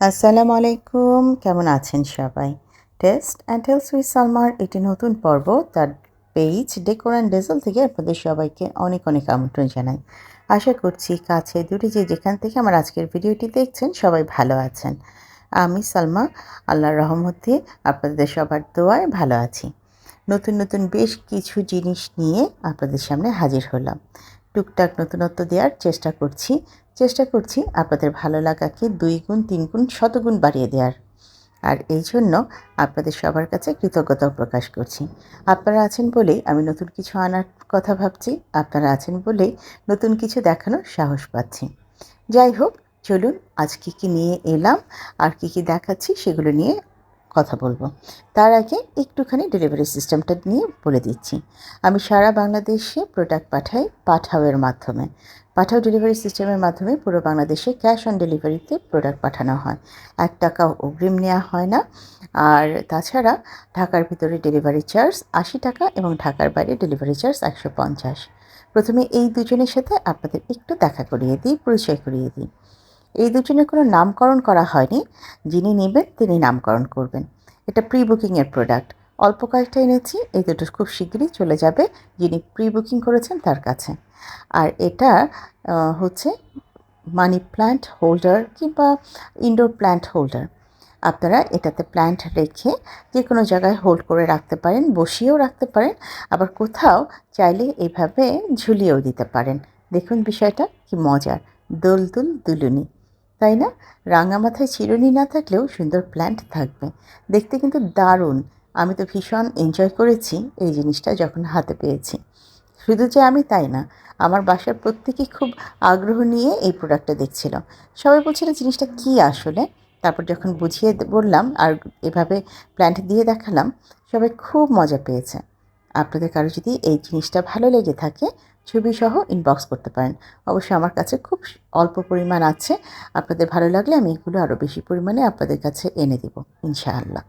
আসসালামু আলাইকুম, কেমন আছেন সবাই? টেস্ট অ্যান্ড টেলস উইথ সালমার এটি নতুন পর্ব। তার পেজ ডেকোর অ্যান্ড ডেজল থেকে আপনাদের সবাইকে অনেক অনেক আমন্ত্রণ জানাই। আশা করছি কাছে দূরে যে যেখান থেকে আমার আজকের ভিডিওটি দেখছেন সবাই ভালো আছেন। আমি সালমা, আল্লাহর রহমতে আপনাদের সবার দোয়ায় ভালো আছি। নতুন নতুন বেশ কিছু জিনিস নিয়ে আপনাদের সামনে হাজির হলাম। টুকটাক নতুনত্ব দেওয়ার চেষ্টা করছি আপনাদের ভালো লাগাকে 2 গুণ 3 গুণ শতগুণ বাড়িয়ে দেওয়ার। আর এই জন্য আপনাদের সবার কাছে কৃতজ্ঞতাও প্রকাশ করছি। আপনারা আছেন বলেই আমি নতুন কিছু আনার কথা ভাবছি, আপনারা আছেন বলেই নতুন কিছু দেখানোর সাহস পাচ্ছি। যাই হোক, চলুন আজ কী নিয়ে এলাম আর কী দেখাচ্ছি সেগুলো নিয়ে কথা বলবো। তার আগে একটুখানি ডেলিভারি সিস্টেমটা নিয়ে বলে দিচ্ছি। আমি সারা বাংলাদেশে প্রোডাক্ট পাঠাই পাঠাওয়ের মাধ্যমে। পাঠাও ডেলিভারি সিস্টেমের মাধ্যমে পুরো বাংলাদেশে ক্যাশ অন ডেলিভারিতে প্রোডাক্ট পাঠানো হয়। 1 টাকাও অগ্রিম নেওয়া হয় না। আর তাছাড়া ঢাকার ভিতরে ডেলিভারি চার্জ 80 টাকা এবং ঢাকার বাইরে ডেলিভারি চার্জ 150। প্রথমে এই দুজনের সাথে আপনাদের একটু দেখা করিয়ে দিই, পরিচয় করিয়ে দিই। এই দুজনের কোনো নামকরণ করা হয়নি, যিনি নেবেন তিনি নামকরণ করবেন। এটা প্রি বুকিংয়ের প্রোডাক্ট। অল্প কয়েকটা এনেছি, এই দুটো খুব শিগগিরই চলে যাবে যিনি প্রি বুকিং করেছেন তার কাছে। আর এটা হচ্ছে মানি প্ল্যান্ট হোল্ডার কিংবা ইনডোর প্ল্যান্ট হোল্ডার। আপনারা এটাতে প্ল্যান্ট রেখে যে কোনো জায়গায় হোল্ড করে রাখতে পারেন, বসিয়েও রাখতে পারেন, আবার কোথাও চাইলে এইভাবে ঝুলিয়েও দিতে পারেন। দেখুন বিষয়টা কি মজার, দোলদুল দুলুনি, তাই না? রাঙা মাথায় চিরুনি না থাকলেও সুন্দর প্ল্যান্ট থাকবে, দেখতে কিন্তু দারুণ। আমি তো ভীষণ এনজয় করেছি এই জিনিসটা যখন হাতে পেয়েছি। শুধু যে আমি তাই না, আমার বাসার প্রত্যেকেই খুব আগ্রহ নিয়ে এই প্রোডাক্টটা দেখছিল। সবাই বলছিল জিনিসটা কী আসলে। তারপর যখন বুঝিয়ে বললাম আর এভাবে প্ল্যান্ট দিয়ে দেখালাম, সবাই খুব মজা পেয়েছে। আপনাদের কারো যদি এই জিনিসটা ভালো লেগে থাকে ছবি সহ ইনবক্স করতে পারেন। অবশ্যই আমার কাছে খুব অল্প পরিমাণ আছে, আপনাদের ভালো লাগলে আমি এগুলো আরও বেশি পরিমাণে আপনাদের কাছে এনে দেব ইনশাআল্লাহ।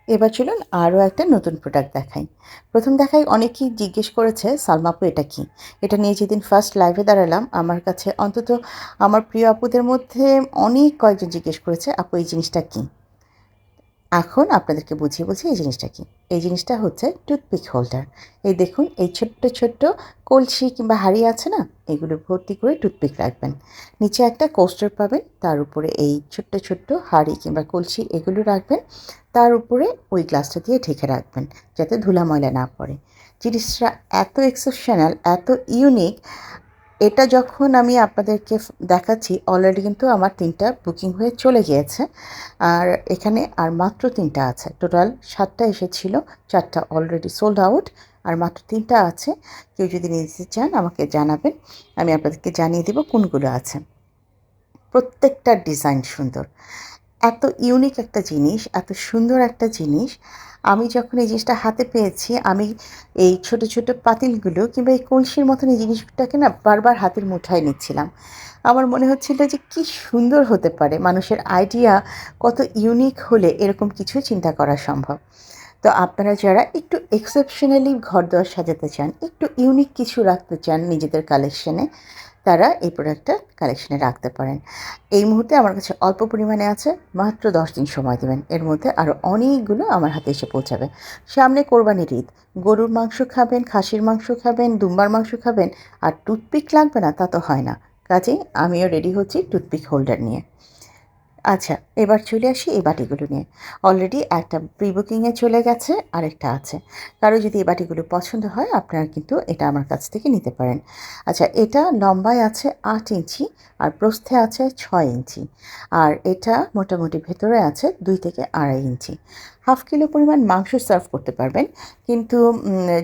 এবার চলুন আরও একটা নতুন প্রোডাক্ট দেখাই। প্রথম দেখাই অনেকেই জিজ্ঞেস করেছে, সালমা আপু এটা কী? এটা নিয়ে যেদিন ফার্স্ট লাইভে দাঁড়ালাম, আমার কাছে অন্তত আমার প্রিয় আপুদের মধ্যে অনেক কয়েকজন জিজ্ঞেস করেছে, আপু এই জিনিসটা কী? এখন আপনাদেরকে বুঝিয়ে বলছি এই জিনিসটা কী। এই জিনিসটা হচ্ছে টুথপিক হোল্ডার। এই দেখুন, এই ছোট্ট ছোট্ট কলসি কিংবা হাঁড়ি আছে না, এগুলো ভর্তি করে টুথপিক রাখবেন। নিচে একটা কোস্টার পাবেন, তার উপরে এই ছোট্ট ছোট্ট হাঁড়ি কিংবা কলসি এগুলো রাখবেন। তার উপরে ওই গ্লাসটা দিয়ে ঢেকে রাখবেন যাতে ধুলা ময়লা না পড়ে। জিনিসটা এত এক্সেপশনাল, এত ইউনিক। এটা যখন আমি আপনাদেরকে দেখাচ্ছি, অলরেডি কিন্তু আমার 3টা বুকিং হয়ে চলে গিয়েছে। আর এখানে আর মাত্র 3টা আছে। টোটাল 7টা এসেছিল, 4টা অলরেডি সোল্ড আউট, আর মাত্র 3টা আছে। কেউ যদি নিতে চান আমাকে জানাবেন, আমি আপনাদেরকে জানিয়ে দেব কোনগুলো আছে। প্রত্যেকটা ডিজাইন সুন্দর। এত ইউনিক একটা জিনিস, এত সুন্দর একটা জিনিস। আমি যখন এই জিনিসটা হাতে পেয়েছি, আমি এই ছোট ছোট পাতিলগুলো কিংবা এই কলসির মতন এই জিনিসটাকে না বারবার হাতের মুঠায় নিচ্ছিলাম। আমার মনে হচ্ছিল যে কী সুন্দর হতে পারে, মানুষের আইডিয়া কত ইউনিক হলে এরকম কিছু চিন্তা করা সম্ভব। তো আপনারা যারা একটু এক্সেপশনালি ঘরদোর সাজাতে চান, একটু ইউনিক কিছু রাখতে চান নিজেদের কালেকশনে, তারা এই প্রোডাক্টটা কালেকশনে রাখতে পারেন। এই মুহূর্তে আমার কাছে অল্প পরিমাণে আছে, মাত্র 10 দিন সময় দেবেন। এর মধ্যে আরও অনেকগুলো আমার হাতে এসে পৌঁছাবে। সামনে কোরবানির ঈদ, গরুর মাংস খাবেন, খাসির মাংস খাবেন, দুম্বার মাংস খাবেন, আর টুথপিক লাগবে না তা তো হয় না। কাজেই আমিও রেডি হচ্ছি টুথপিক হোল্ডার নিয়ে। আচ্ছা, এবার চলে আসি এই বাটিগুলো নিয়ে। অলরেডি একটা প্রি বুকিংয়ে চলে গেছে, আরেকটা আছে। কারো যদি এই বাটিগুলো পছন্দ হয় আপনারা কিন্তু এটা আমার কাছ থেকে নিতে পারেন। আচ্ছা, এটা লম্বায় আছে 8 ইঞ্চি আর প্রস্থে আছে 6 ইঞ্চি। আর এটা মোটামুটি ভেতরে আছে 2 থেকে 2.5 ইঞ্চি। হাফ কিলো পরিমাণ মাংস সার্ভ করতে পারবেন, কিন্তু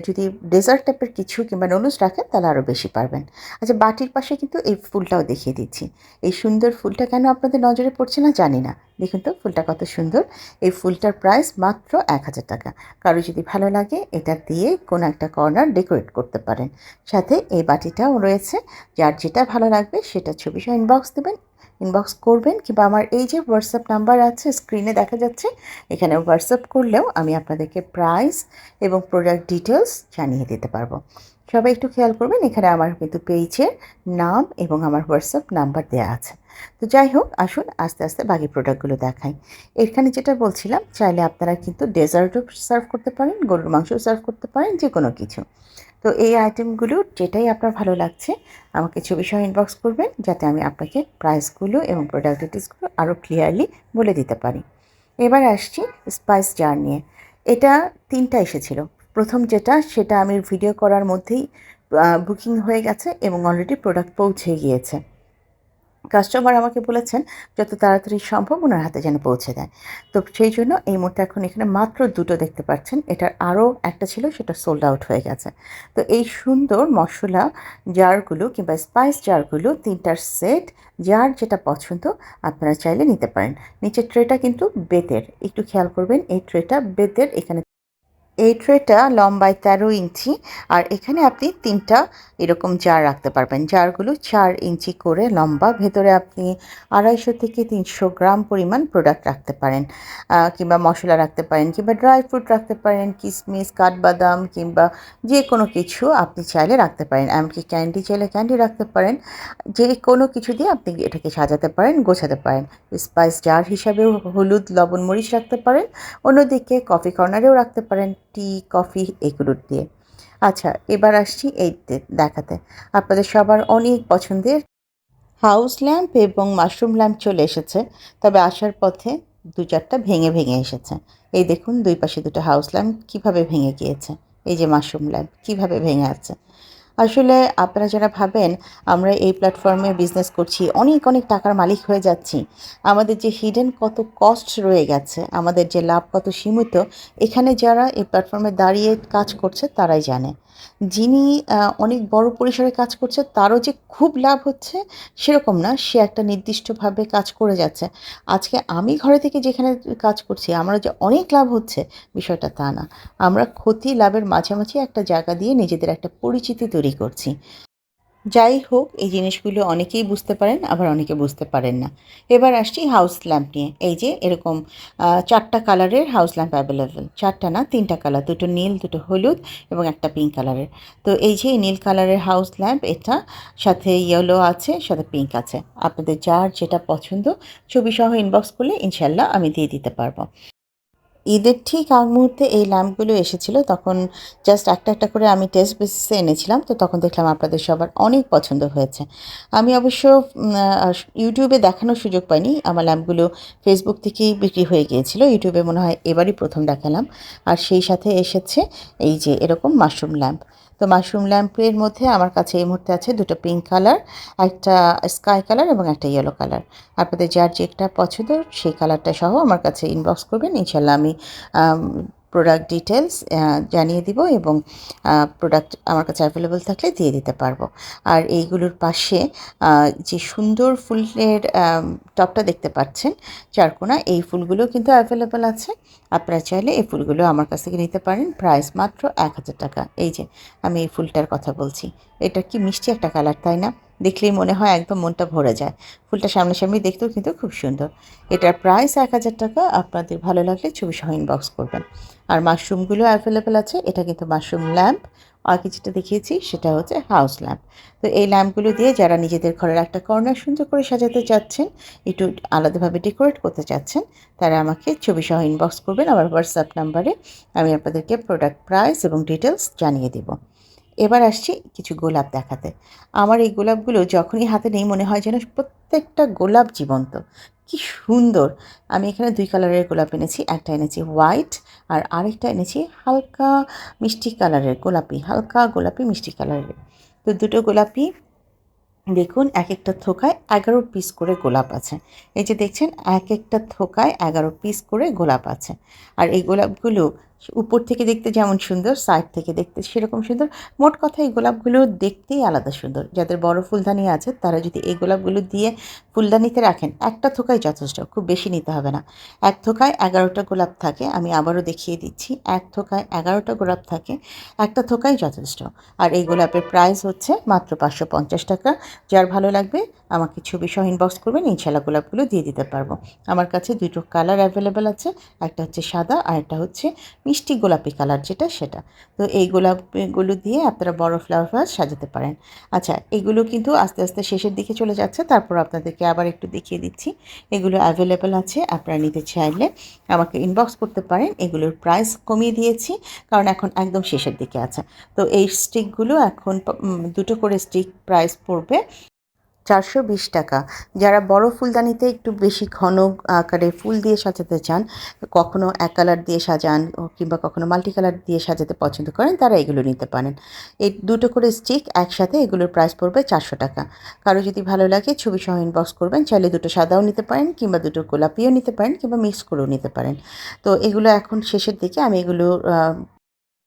যদি ডেজার্ট টাইপের কিছু কিংবা নুডলস রাখেন তাহলে আরও বেশি পারবেন। আচ্ছা, বাটির পাশে কিন্তু এই ফুলটাও দেখিয়ে দিচ্ছি। এই সুন্দর ফুলটা কেন আপনাদের নজরে পড়ছে না জানি না। দেখুন তো ফুলটা কত সুন্দর। এই ফুলটার প্রাইস মাত্র 1000 টাকা। কারো যদি ভালো লাগে এটা দিয়ে কোনো একটা কর্নার ডেকোরেট করতে পারেন। সাথে এই বাটিটাও রয়েছে, যার যেটা ভালো লাগবে সেটা ছবি সহ ইনবক্স করবেন, কিংবা আমার এই যে হোয়াটসঅ্যাপ নাম্বার আছে স্ক্রিনে দেখা যাচ্ছে, এখানে হোয়াটসঅ্যাপ করলেও আমি আপনাদেরকে প্রাইস এবং প্রোডাক্ট ডিটেলস জানিয়ে দিতে পারবো। সবাই একটু খেয়াল করবেন, এখানে আমার কিন্তু পেজের নাম এবং আমার হোয়াটসঅ্যাপ নাম্বার দেওয়া আছে। তো যাই হোক, আসুন আস্তে আস্তে বাকি প্রোডাক্টগুলো দেখাই। এখানে যেটা বলছিলাম, চাইলে আপনারা কিন্তু ডেজার্টও সার্ভ করতে পারেন, গরুর মাংসও সার্ভ করতে পারেন, যে কোনো কিছু। তো এই আইটেমগুলো যেটাই আপনার ভালো লাগছে আমাকে ছবি সহ ইনবক্স করবেন, যাতে আমি আপনাকে প্রাইসগুলো এবং প্রোডাক্ট ডিটেলসগুলো আরও ক্লিয়ারলি বলে দিতে পারি। এবার আসছি স্পাইস জার নিয়ে। এটা 3টা এসেছিল। প্রথম যেটা, সেটা আমি ভিডিও করার মধ্যেই বুকিং হয়ে গেছে এবং অলরেডি প্রোডাক্ট পৌঁছে গিয়েছে। কাস্টমার আমাকে বলেছেন যত তাড়াতাড়ি সম্ভব ওনার হাতে যেন পৌঁছে দেয়। তো সেই জন্য এই মুহূর্তে এখন এখানে মাত্র 2টো দেখতে পাচ্ছেন। এটার আরও একটা ছিল, সেটা সোল্ড আউট হয়ে গেছে। তো এই সুন্দর মশলা জারগুলো কিংবা স্পাইস জারগুলো 3টার সেট, যার যেটা পছন্দ আপনারা চাইলে নিতে পারেন। নিচের ট্রেটা কিন্তু বেতের, একটু খেয়াল করবেন, এই ট্রেটা বেতের। এখানে এই ট্রেটা লম্বায় 13 ইঞ্চি, আর এখানে আপনি 3টা এরকম জার রাখতে পারবেন। জারগুলো 4 ইঞ্চি করে লম্বা, ভেতরে আপনি 250 থেকে 300 গ্রাম পরিমাণ প্রোডাক্ট রাখতে পারেন, কিংবা মশলা রাখতে পারেন, কিংবা ড্রাই ফ্রুট রাখতে পারেন, কিশমিশ, কাঠবাদাম কিংবা যে কোনো কিছু আপনি চাইলে রাখতে পারেন। এমনকি ক্যান্ডি চাইলে ক্যান্ডি রাখতে পারেন। যে কোনো কিছু দিয়ে আপনি এটাকে সাজাতে পারেন, গোছাতে পারেন। স্পাইস জার হিসাবেও হলুদ, লবণ, মরিচ রাখতে পারেন। অন্যদিকে কফি কর্নারেও রাখতে পারেন, টি, কফি এগুলোর দিয়ে। আচ্ছা, এবার আসছি এই দেখাতে। আপনাদের সবার অনেক পছন্দের হাউস ল্যাম্প এবং মাশরুম ল্যাম্প চলে এসেছে। তবে আসার পথে 2-4টা ভেঙে ভেঙে এসেছে। এই দেখুন, 2 পাশে 2টা হাউস ল্যাম্প কীভাবে ভেঙে গিয়েছে। এই যে মাশরুম ল্যাম্প কীভাবে ভেঙে আছে। আসলে আপনারা যারা ভাবেন আমরা এই প্ল্যাটফর্মে বিজনেস করছি, অনেক অনেক টাকার মালিক হয়ে যাচ্ছি, আমাদের যে হিডেন কত কস্ট রয়ে গেছে, আমাদের যে লাভ কত সীমিত, এখানে যারা এই প্ল্যাটফর্মে দাঁড়িয়ে কাজ করছে তারাই জানে। যিনি অনেক বড় পরিসরে কাজ করছে তারও যে খুব লাভ হচ্ছে সেরকম না, সে একটা নির্দিষ্টভাবে কাজ করে যাচ্ছে। আজকে আমি ঘরে থেকে যেখানে কাজ করছি আমরা যে অনেক লাভ হচ্ছে, বিষয়টা তা না। আমরা ক্ষতি লাভের মাঝামাঝি একটা জায়গা দিয়ে নিজেদের একটা পরিচিতি তৈরি করছি। যাই হোক, এই জিনিসগুলো অনেকেই বুঝতে পারেন, আবার অনেকে বুঝতে পারেন না। এবার আসছি হাউস ল্যাম্প নিয়ে। এই যে এরকম 4টা কালারের হাউস ল্যাম্প অ্যাভেলেবেল। 4টা না, 3টা কালার, 2টো নীল, 2টো হলুদ এবং একটা পিঙ্ক কালারের। তো এই যে নীল কালারের হাউস ল্যাম্প, এটা সাথে ইয়েলো আছে, সাথে পিঙ্ক আছে। আপনাদের যার যেটা পছন্দ ছবি সহ ইনবক্স করলে ইনশাল্লাহ আমি দিয়ে দিতে পারবো। ঈদের ঠিক আগ মুহূর্তে এই ল্যাম্পগুলো এসেছিলো, তখন জাস্ট একটা একটা করে আমি টেস্ট বেসিসে এনেছিলাম। তো তখন দেখলাম আপনাদের সবার অনেক পছন্দ হয়েছে। আমি অবশ্য ইউটিউবে দেখানোর সুযোগ পাইনি। আমার ল্যাম্পগুলো ফেসবুক থেকেই বিক্রি হয়ে গিয়েছিল। ইউটিউবে মনে হয় এবারই প্রথম দেখালাম। আর সেই সাথে এসেছে এই যে এরকম মাশরুম ল্যাম্প। তো মাশরুম ল্যাম্পের মধ্যে আমার কাছে এই মুহূর্তে আছে 2টো পিঙ্ক কালার, একটা স্কাই কালার এবং একটা ইয়েলো কালার। আপনাদের যার যেটা পছন্দ সেই কালারটা সহ আমার কাছে ইনবক্স করবেন, ইনশাল্লাহ আমি প্রোডাক্ট ডিটেলস জানিয়ে দিব এবং প্রোডাক্ট আমার কাছে অ্যাভেলেবল থাকলে দিয়ে দিতে পারবো। আর এইগুলোর পাশে যে সুন্দর ফুলের টবটা দেখতে পাচ্ছেন চারকোনা, এই ফুলগুলো কিন্তু অ্যাভেলেবল আছে। আপনারা চাইলে এই ফুলগুলো আমার কাছ থেকে নিতে পারেন, প্রাইস মাত্র 1000 টাকা। এই যে আমি এই ফুলটার কথা বলছি, এটা কি মিষ্টি একটা কালার, তাই না? দেখলেই মনে হয় একদম মনটা ভরে যায়। ফুলটা সামনাসামনি দেখতেও কিন্তু খুব সুন্দর। এটার প্রাইস 1000 টাকা। আপনাদের ভালো লাগলে ছবি সহ ইনবক্স করবেন। আর মাশরুমগুলো অ্যাভেলেবেল আছে। এটা কিন্তু মাশরুম ল্যাম্প। আগে যেটা দেখিয়েছি সেটা হচ্ছে হাউস ল্যাম্প। তো এই ল্যাম্পগুলো দিয়ে যারা নিজেদের ঘরের একটা কর্নার সুন্দর করে সাজাতে চাচ্ছেন, একটু আলাদাভাবে ডেকোরেট করতে চাচ্ছেন, তারা আমাকে ছবি সহ ইনবক্স করবেন আমার হোয়াটসঅ্যাপ নাম্বারে। আমি আপনাদেরকে প্রোডাক্ট প্রাইস এবং ডিটেলস জানিয়ে দেব। এবার আসছি কিছু গোলাপ দেখাতে। আমার এই গোলাপগুলো যখনই হাতে নেই মনে হয় যেন প্রত্যেকটা গোলাপ জীবন্ত। কি সুন্দর! আমি এখানে 2 কালারের গোলাপ এনেছি। একটা এনেছি হোয়াইট আর আরেকটা এনেছি হালকা মিষ্টি কালারের গোলাপি, হালকা গোলাপি মিষ্টি কালারের। তো 2টো গোলাপই দেখুন, এক একটা থোকায় 11 পিস করে গোলাপ আছে। এই যে দেখছেন, এক একটা থোকায় 11 পিস করে গোলাপ আছে। আর এই গোলাপগুলো উপর থেকে দেখতে যেমন সুন্দর, সাইড থেকে দেখতে সেরকম সুন্দর। মোট কথা এই গোলাপগুলো দেখতেই আলাদা সুন্দর। যাদের বড় ফুলদানি আছে তারা যদি এই গোলাপগুলো দিয়ে ফুলদানিতে রাখেন, একটা থোকাই যথেষ্ট, খুব বেশি নিতে হবে না। এক থোকায় 11টা গোলাপ থাকে। আমি আবারও দেখিয়ে দিচ্ছি, এক থোকায় 11টা গোলাপ থাকে, একটা থোকাই যথেষ্ট। আর এই গোলাপের প্রাইস হচ্ছে মাত্র 550 টাকা। যার ভালো লাগবে আমাকে ছবি সহ ইনবক্স করবেন, ইনশাল্লাহ গোলাপগুলো দিয়ে দিতে পারবো। আমার কাছে দুটো কালার অ্যাভেলেবেল আছে, একটা হচ্ছে সাদা আর একটা হচ্ছে মিষ্টি গোলাপি কালার যেটা সেটা। তো এই গোলাপগুলো দিয়ে আপনারা বড় ফ্লাওয়ার ভাস সাজাতে পারেন। আচ্ছা, এগুলো কিন্তু আস্তে আস্তে শেষের দিকে চলে যাচ্ছে, তারপর আপনাদেরকে আবার একটু দেখিয়ে দিচ্ছি। এগুলো অ্যাভেলেবেল আছে, আপনারা নিতে চাইলে আমাকে ইনবক্স করতে পারেন। এগুলোর প্রাইস কমিয়ে দিয়েছি কারণ এখন একদম শেষের দিকে আছে। তো এই স্টিকগুলো এখন দুটো করে স্টিক প্রাইস পড়বে 420 টাকা। যারা বড় ফুলদানিতে একটু বেশি ঘন আকারে ফুল দিয়ে সাজাতে চান, কখনো এক কালার দিয়ে সাজান কিংবা কখনো মাল্টি কালার দিয়ে সাজাতে পছন্দ করেন, তারা এগুলো নিতে পারেন। এই দুটো করে স্টিক একসাথে এগুলোর প্রাইস পড়বে 400 টাকা। কারো যদি ভালো লাগে ছবি সহ ইনবক্স করবেন, চাইলে দুটো সাদাও নিতে পারেন কিংবা দুটো গোলাপিও নিতে পারেন কিংবা মিক্স করেও নিতে পারেন। তো এগুলো এখন শেষের দিকে আমি এগুলো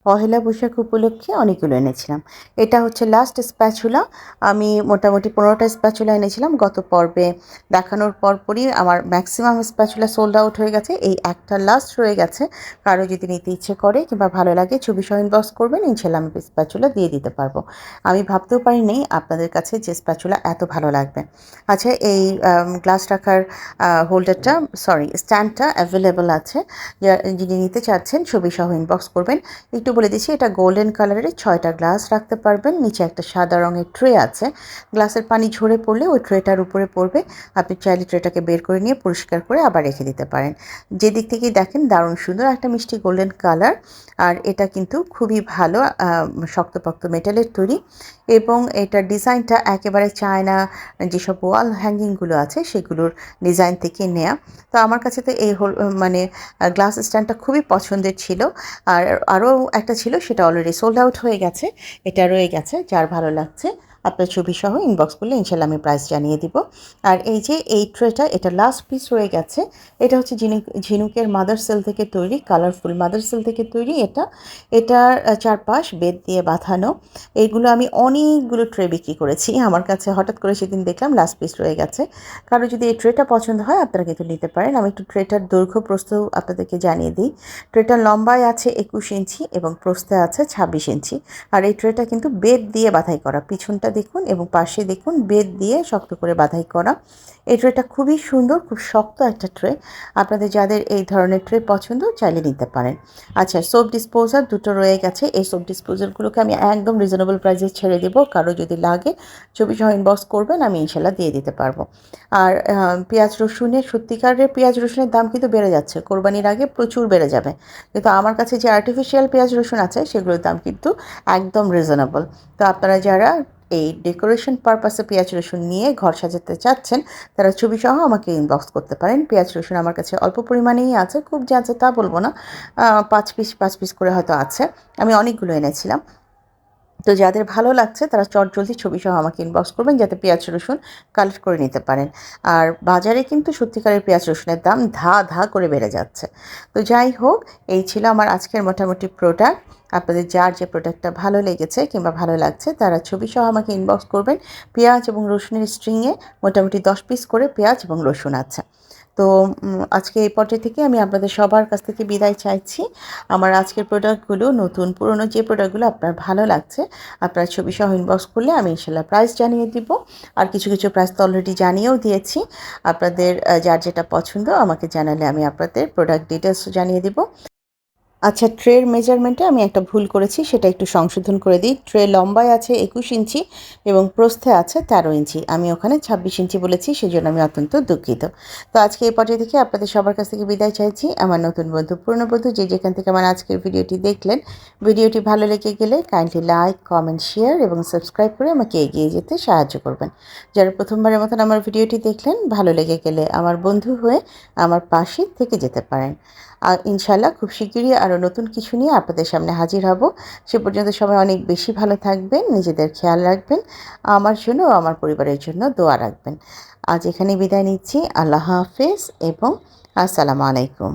পহেলা বৈশাখ উপলক্ষে অনেকগুলো এনেছিলাম। এটা হচ্ছে লাস্ট স্প্যাচুলা। আমি মোটামুটি 15টা স্প্যাচুলা এনেছিলাম। গত পর্বে দেখানোর পরপরই আমার ম্যাক্সিমাম স্প্যাচুলা সোল্ড আউট হয়ে গেছে। এই একটা লাস্ট রয়ে গেছে। কারো যদি নিতে ইচ্ছে করে কিংবা ভালো লাগে ছবি সহ ইনবক্স করবেন, ইনশাল্লাহ আমি স্প্যাচুলা দিয়ে দিতে পারবো। আমি ভাবতেও পারিনি আপনাদের কাছে যে স্প্যাচুলা এত ভালো লাগবে। আচ্ছা, এই গ্লাস রাখার হোল্ডারটা স্ট্যান্ডটা অ্যাভেলেবল আছে। যিনি নিতে চাচ্ছেন ছবি সহ ইনবক্স করবেন। একটু বলে দিচ্ছি, এটা গোল্ডেন কালারের 6টা গ্লাস রাখতে পারবেন। নিচে একটা সাদা রঙের ট্রে আছে। গ্লাসের পানি ঝরে পড়লে ওই ট্রেটার উপরে পড়বে। আপনি চাইলে ট্রেটাকে বের করে নিয়ে পরিষ্কার করে আবার রেখে দিতে পারেন। যে দিক থেকেই দেখেন দারুণ সুন্দর একটা মিষ্টি গোল্ডেন কালার। আর এটা কিন্তু খুবই ভালো শক্তপোক্ত মেটালের তৈরি এবং এটার ডিজাইনটা একেবারে চায়না যেসব ওয়াল হ্যাঙ্গিংগুলো আছে সেগুলোর ডিজাইন থেকে নেয়া। তো আমার কাছে তো এই মানে গ্লাস স্ট্যান্ডটা খুবই পছন্দের ছিল। আর আরও একটা ছিল, সেটা অলরেডি সোল্ড আউট হয়ে গেছে। এটা রয়ে গেছে। যার ভালো লাগছে আপনার ছবি সহ ইনবক্স করলে ইনশাল্লাহ আমি প্রাইস জানিয়ে দিব। আর এই যে এই ট্রেটা, এটা লাস্ট পিস রয়ে গেছে। এটা হচ্ছে ঝিনুকের মাদার সেল থেকে তৈরি, কালারফুল মাদার সেল থেকে তৈরি। এটার চারপাশ বেত দিয়ে বাঁধানো। এইগুলো আমি অনেকগুলো ট্রে বিক্রি করেছি। আমার কাছে হঠাৎ করে সেদিন দেখলাম লাস্ট পিস রয়ে গেছে। কারো যদি এই ট্রেটা পছন্দ হয় আপনারা কিন্তু নিতে পারেন। আমি একটু ট্রেটার দৈর্ঘ্য প্রস্থ আপনাদেরকে জানিয়ে দিই। ট্রেটার লম্বায় আছে 21 ইঞ্চি এবং প্রস্থে আছে 26 ইঞ্চি। আর এই ট্রেটা কিন্তু বেত দিয়ে বাঁধাই করা। পিছনটা দেখুন এবং পাশে দেখুন, বেত দিয়ে শক্ত করে বাঁধাই করা। এই ট্রেটা খুবই সুন্দর, খুব শক্ত একটা ট্রে। আপনাদের যাদের এই ধরনের ট্রে পছন্দ চাইলে নিতে পারেন। আচ্ছা, সোপ ডিসপোজার দুটো রয়ে গেছে। এই সোপ ডিসপোজারগুলোকে আমি একদম রিজনেবল প্রাইসে ছেড়ে দেবো। কারো যদি লাগে ছবি সহ ইনবক্স করবেন, আমি ইনশাল্লাহ দিয়ে দিতে পারবো। আর পেঁয়াজ রসুনের, সত্যিকারের পেঁয়াজ রসুনের দাম কিন্তু বেড়ে যাচ্ছে। কোরবানির আগে প্রচুর বেড়ে যাবে। কিন্তু আমার কাছে যে আর্টিফিশিয়াল পেঁয়াজ রসুন আছে সেগুলোর দাম কিন্তু একদম রিজনেবল। তো আপনারা যারা এই ডেকোরেশন পারপাসে পেঁয়াজ রসুন নিয়ে ঘর সাজাতে চাচ্ছেন, তারা ছবি সহ আমাকে ইনবক্স করতে পারেন। পেঁয়াজ রসুন আমার কাছে অল্প পরিমাণেই আছে, খুব যে আছে তা বলবো না। 5 পিস করে হয়তো আছে। আমি অনেকগুলো এনেছিলাম। তো যাদের ভালো লাগছে তারা চটজলদি ছবি সহ আমাকে ইনবক্স করবেন, যাতে পেঁয়াজ রসুন কালেক্ট করে নিতে পারেন। আর বাজারে কিন্তু সত্যিকারের পেঁয়াজ রসুনের দাম ধা ধা করে বেড়ে যাচ্ছে। তো যাই হোক, এই ছিল আমার আজকের মোটামুটি প্রোডাক্ট। আপনাদের যার যে প্রোডাক্টটা ভালো লেগেছে কিংবা ভালো লাগছে তারা ছবি সহ আমাকে ইনবক্স করবেন। পেঁয়াজ এবং রসুনের স্ট্রিংয়ে মোটামুটি 10 পিস করে পেঁয়াজ এবং রসুন আছে। তো আজকে এই পর্যায়ে থেকে আমি আপনাদের সবার কাছ থেকে বিদায় চাইছি। আমার আজকের প্রোডাক্টগুলো, নতুন পুরনো যে প্রোডাক্টগুলো আপনার ভালো লাগছে, আপনার ছবি সহ ইনবক্স করলে আমি ইনশাল্লাহ প্রাইস জানিয়ে দিব। আর কিছু কিছু প্রাইস তো অলরেডি জানিয়েও দিয়েছি। আপনাদের যার যেটা পছন্দ আমাকে জানালে আমি আপনাদের প্রোডাক্ট ডিটেলসও জানিয়ে দিব। আচ্ছা, ট্রের মেজারমেন্টে আমি একটা ভুল করেছি, সেটা একটু সংশোধন করে দিই। ট্রে লম্বায় আছে 21 ইঞ্চি এবং প্রস্থে আছে 13 ইঞ্চি। আমি ওখানে 26 ইঞ্চি বলেছি, সেজন্য আমি অত্যন্ত দুঃখিত। তো আজকে এই পর্যায়ে থেকে আপনাদের সবার কাছ থেকে বিদায় চাইছি। আমার নতুন বন্ধু, পুরনো বন্ধু যে যেখান থেকে আমার আজকের ভিডিওটি দেখলেন, ভিডিওটি ভালো লেগে গেলে কাইন্ডলি লাইক, কমেন্ট, শেয়ার এবং সাবস্ক্রাইব করে আমাকে এগিয়ে যেতে সাহায্য করবেন। যারা প্রথমবারের মতন আমার ভিডিওটি দেখলেন, ভালো লেগে গেলে আমার বন্ধু হয়ে আমার পাশে থেকে যেতে পারেন। আর ইনশাল্লাহ খুব শিগগিরই আরও নতুন কিছু নিয়ে আপনাদের সামনে হাজির হব। সে পর্যন্ত সবাই অনেক বেশি ভালো থাকবেন, নিজেদের খেয়াল রাখবেন, আমার জন্য ও আমার পরিবারের জন্য দোয়া রাখবেন। আজ এখানে বিদায় নিচ্ছি। আল্লাহ হাফেজ এবং আসসালামু আলাইকুম।